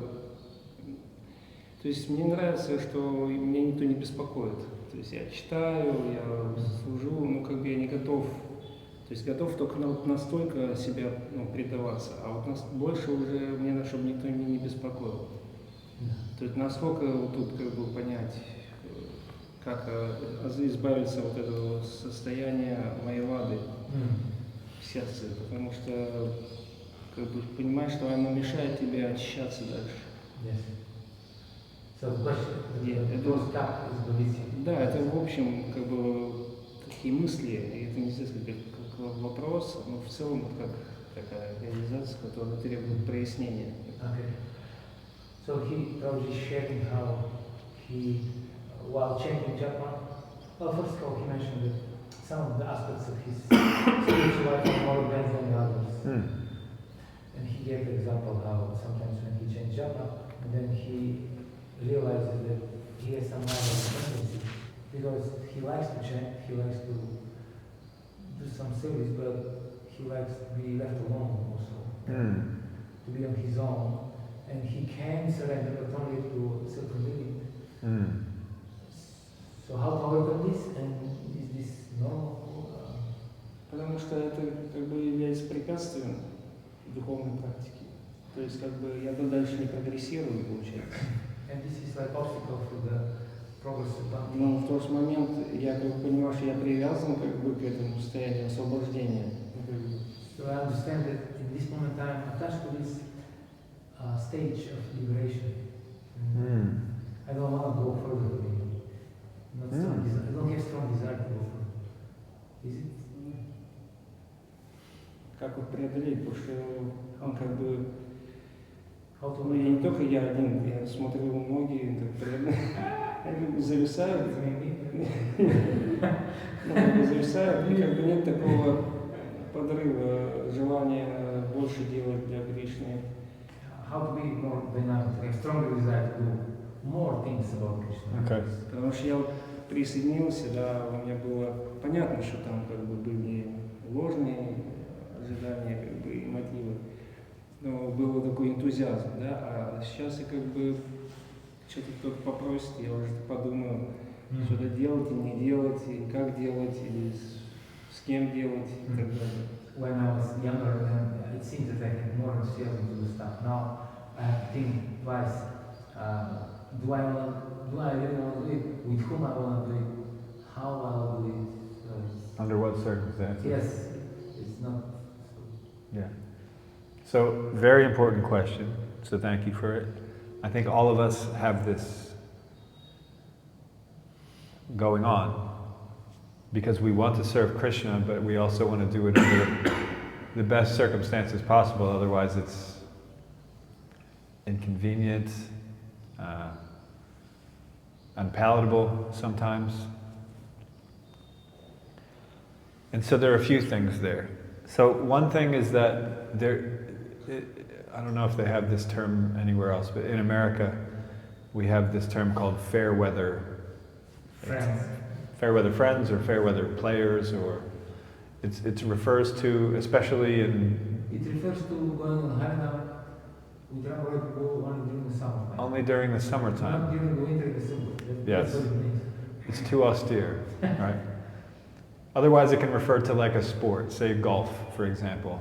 То есть мне нравится, что меня никто не беспокоит. То есть я читаю, я служу, ну как бы я не готов. То есть готов только настолько себя предаваться, а вот больше уже мне надо, чтобы никто меня не беспокоил. То есть насколько вот тут как бы понять, как избавиться от этого состояния моей лады в сердце, потому что как бы понимаешь, что оно мешает тебе очищаться дальше. Yes. So the question, those gap is belief. Да, это в общем как бы такие мысли, и это нельзя сказать как вопрос, но в целом как такая реализация, которая требует прояснения. Okay. So Prabhuji is sharing how he, while chanting japa, well, first of all, he mentioned that some of the aspects of his spiritual life are more advanced than the others. And he gave the example how sometimes when he chants japa, and then he realizes that he has some level of tendency, because he likes to chant, he likes to do some service, but he likes to be left alone also, to be on his own. And he can surrender, but only to a certain limit. So how to overcome this? And is this normal? Потому что это как бы является препятствием духовной практики. То есть как бы я дальше не прогрессирую, получается. And this is like obstacle for the progress of bhakti. Но в тот же момент я как бы понимаю, что я привязан как бы к этому состоянию освобождения. So I understand that in this moment I'm attached to this stage of liberation. I don't want to go further. Not strong desire. I don't have strong desire to go further. Is it? Как их преодолеть? Потому что он как бы... Ну, я не только я один, я смотрю, многие как бы зависают. Зависают, и как бы нет такого подрыва, желания больше делать для Кришны. How to be more dynamic, like stronger desire to do more things about Krishna. Okay. Потому что я присоединился, да, у меня было понятно, что там как бы были ложные ожидания, как бы и мотивы, но был такой энтузиазм, да, а сейчас я как бы что-то кто-то попросит, я уже подумаю, что-то делать и не делать, и как делать, или с кем делать и так далее. When I was younger, then it seemed that I had more enthusiasm to do stuff. Now I have to think twice. Do I really want to do it? With whom I want to do it? How I will do it? Under what circumstances? Yes, it's not. Yeah. So, very important question. So thank you for it. I think all of us have this going on because we want to serve Krishna, but we also want to do it under the best circumstances possible. Otherwise, it's inconvenient, unpalatable sometimes. And so there are a few things there. So one thing is that I don't know if they have this term anywhere else, but in America, we have this term called fair weather Friends. Fair weather friends or fair weather players, or it refers to, especially in... It refers to going on Harinam. We travel only during the summertime. Only during the summertime. Not during the winter, the summer. Yes. That's what it means. It's too austere, right? Otherwise, it can refer to like a sport, say golf, for example.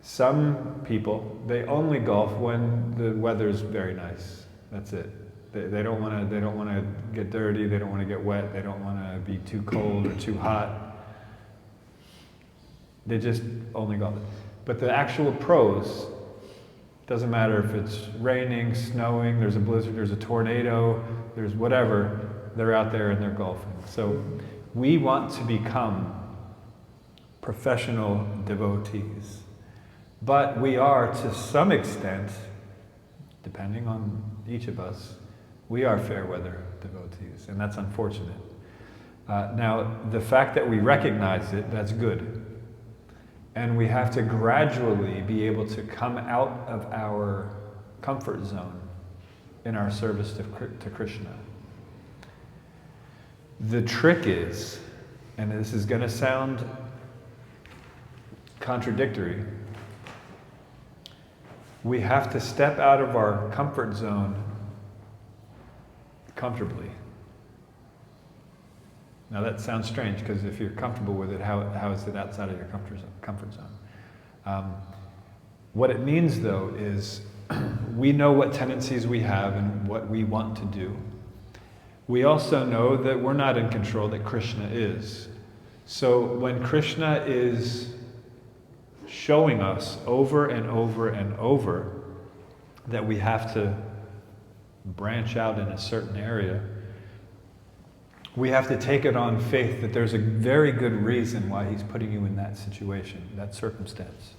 Some people, they only golf when the weather's very nice. That's it. They don't want to get dirty. They don't want to get wet. They don't want to be too cold or too hot. They just only golf. But the actual pros, doesn't matter if it's raining, snowing, there's a blizzard, there's a tornado, there's whatever. They're out there and they're golfing. So we want to become professional devotees. But we are, to some extent, depending on each of us, we are fair weather devotees, and that's unfortunate. Now, the fact that we recognize it, that's good. And we have to gradually be able to come out of our comfort zone in our service to Krishna. The trick is, and this is going to sound contradictory, we have to step out of our comfort zone comfortably. Now that sounds strange, because if you're comfortable with it, how is it outside of your comfort zone? What it means, though, is we know what tendencies we have and what we want to do. We also know that we're not in control, that Krishna is. So when Krishna is showing us over and over and over that we have to branch out in a certain area, we have to take it on faith that there's a very good reason why he's putting you in that situation, that circumstance.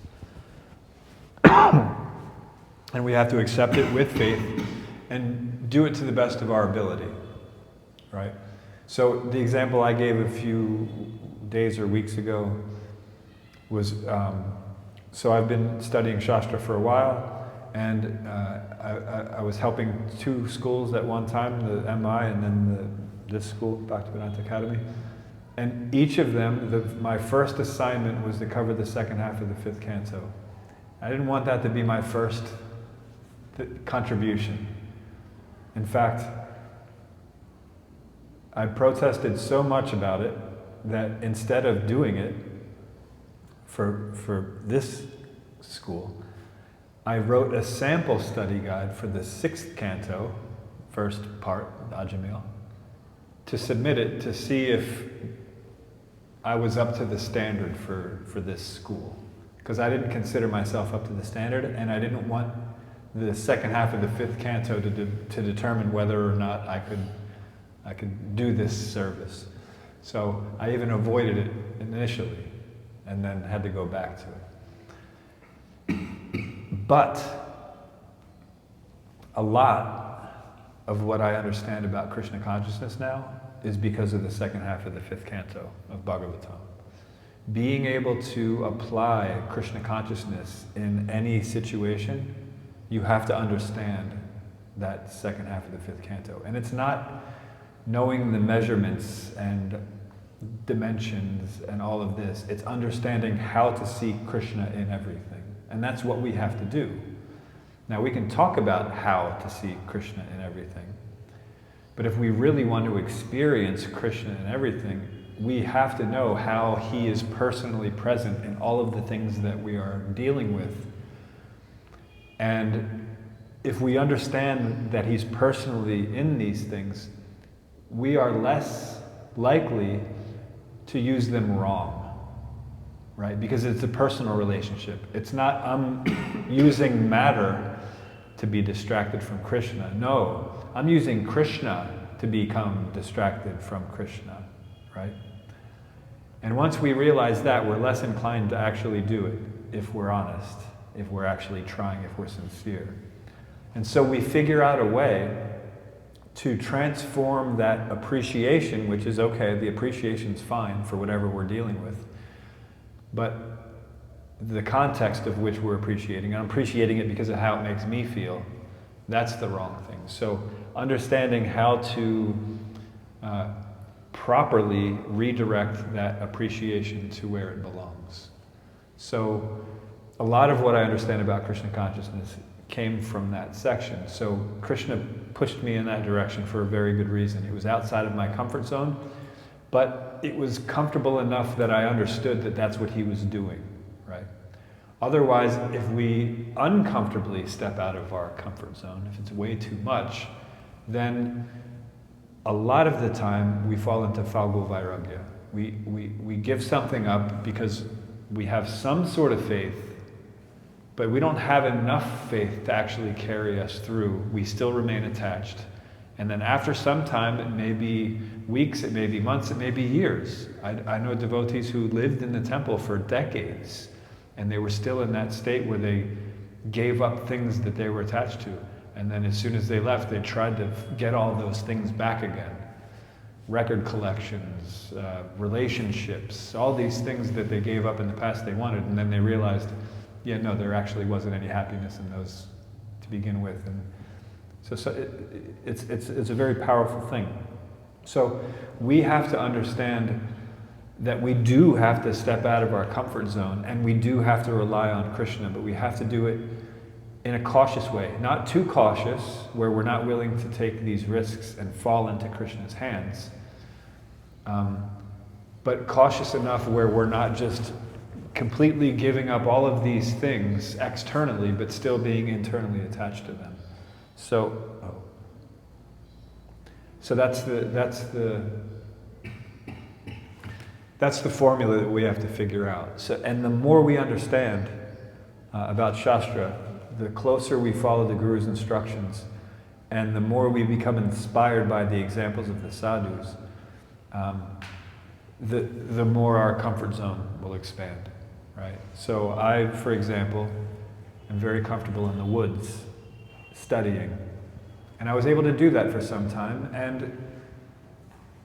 And we have to accept it with faith and do it to the best of our ability, right? So the example I gave a few days or weeks ago was, so I've been studying Shastra for a while, and I was helping two schools at one time, the MI and then this school, Bhaktivedanta Academy. And each of them, my first assignment was to cover the second half of the 5th canto. I didn't want that to be my first contribution. In fact, I protested so much about it that instead of doing it for this school, I wrote a sample study guide for the 6th canto, first part, the Ajamil, to submit it to see if I was up to the standard for this school. Because I didn't consider myself up to the standard, and I didn't want the second half of the 5th canto to determine whether or not I could do this service. So I even avoided it initially, and then had to go back to it. But a lot of what I understand about Krishna consciousness now is because of the second half of the 5th canto of Bhagavatam. Being able to apply Krishna consciousness in any situation, you have to understand that second half of the 5th canto. And it's not knowing the measurements and dimensions and all of this. It's understanding how to see Krishna in everything. And that's what we have to do. Now we can talk about how to see Krishna in everything. But if we really want to experience Krishna in everything, we have to know how he is personally present in all of the things that we are dealing with. And if we understand that he's personally in these things, we are less likely to use them wrong, right? Because it's a personal relationship. It's not, I'm using matter to be distracted from Krishna. No, I'm using Krishna to become distracted from Krishna, right? And once we realize that, we're less inclined to actually do it if we're honest, if we're actually trying, if we're sincere. And so we figure out a way to transform that appreciation, which is okay, the appreciation's fine for whatever we're dealing with, but the context of which we're appreciating, I'm appreciating it because of how it makes me feel, that's the wrong thing. So understanding how to properly redirect that appreciation to where it belongs. So a lot of what I understand about Krishna consciousness came from that section. So Krishna pushed me in that direction for a very good reason. It was outside of my comfort zone, but it was comfortable enough that I understood that that's what he was doing, right? Otherwise, if we uncomfortably step out of our comfort zone, if it's way too much, then a lot of the time we fall into Falgu Vairagya. We give something up because we have some sort of faith, but we don't have enough faith to actually carry us through. We still remain attached. And then after some time, it may be weeks, it may be months, it may be years. I know devotees who lived in the temple for decades, and they were still in that state where they gave up things that they were attached to. And then as soon as they left, they tried to get all those things back again. Record collections, relationships, all these things that they gave up in the past they wanted, and then they realized, yeah, no, there actually wasn't any happiness in those to begin with. And so it's a very powerful thing. So we have to understand that we do have to step out of our comfort zone, and we do have to rely on Krishna, but we have to do it in a cautious way, not too cautious, where we're not willing to take these risks and fall into Krishna's hands, but cautious enough where we're not just completely giving up all of these things externally, but still being internally attached to them. So that's the formula that we have to figure out. So, and the more we understand about Shastra, the closer we follow the Guru's instructions, and the more we become inspired by the examples of the sadhus, the more our comfort zone will expand, right? So I, for example, am very comfortable in the woods, studying. And I was able to do that for some time, and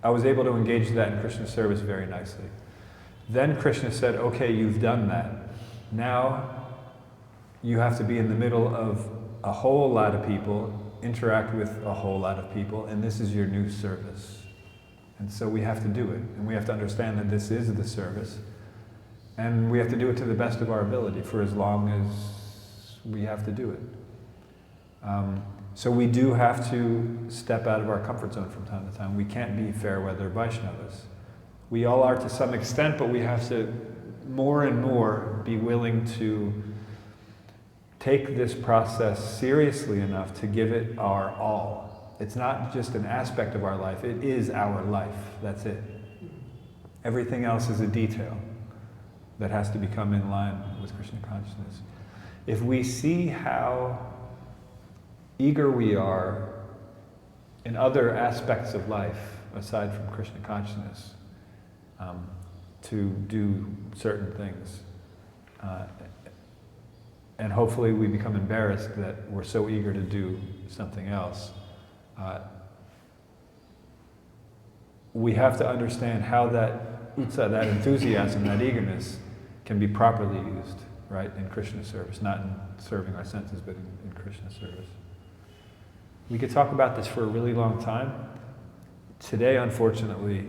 I was able to engage that in Krishna service very nicely. Then Krishna said, okay, you've done that. Now you have to be in the middle of a whole lot of people, interact with a whole lot of people, and this is your new service. And so we have to do it, and we have to understand that this is the service, and we have to do it to the best of our ability for as long as we have to do it. So we do have to step out of our comfort zone from time to time. We can't be fair weather Vaishnavas. We all are to some extent, but we have to more and more be willing to take this process seriously enough to give it our all. It's not just an aspect of our life, it is our life. That's it. Everything else is a detail that has to become in line with Krishna consciousness. If we see how eager we are in other aspects of life, aside from Krishna consciousness, to do certain things, and hopefully we become embarrassed that we're so eager to do something else. We have to understand how that utsaha, that enthusiasm, that eagerness can be properly used, right, in Krishna service, not in serving our senses, but in Krishna service. We could talk about this for a really long time. Today, unfortunately,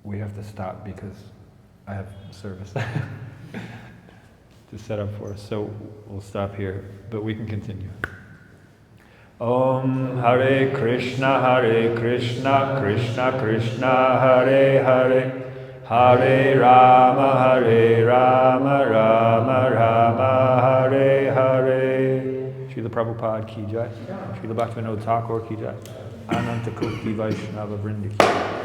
we have to stop because I have service to set up for us. So we'll stop here, but we can continue. Om Hare Krishna, Krishna Krishna, Hare Hare, Hare Rama, Rama Rama, Hare Hare. Srila Prabhupada ki jai, Srila Bhaktivinoda Thakur ki jai, Ananta Koti Vaishnava Vrinda ki jai.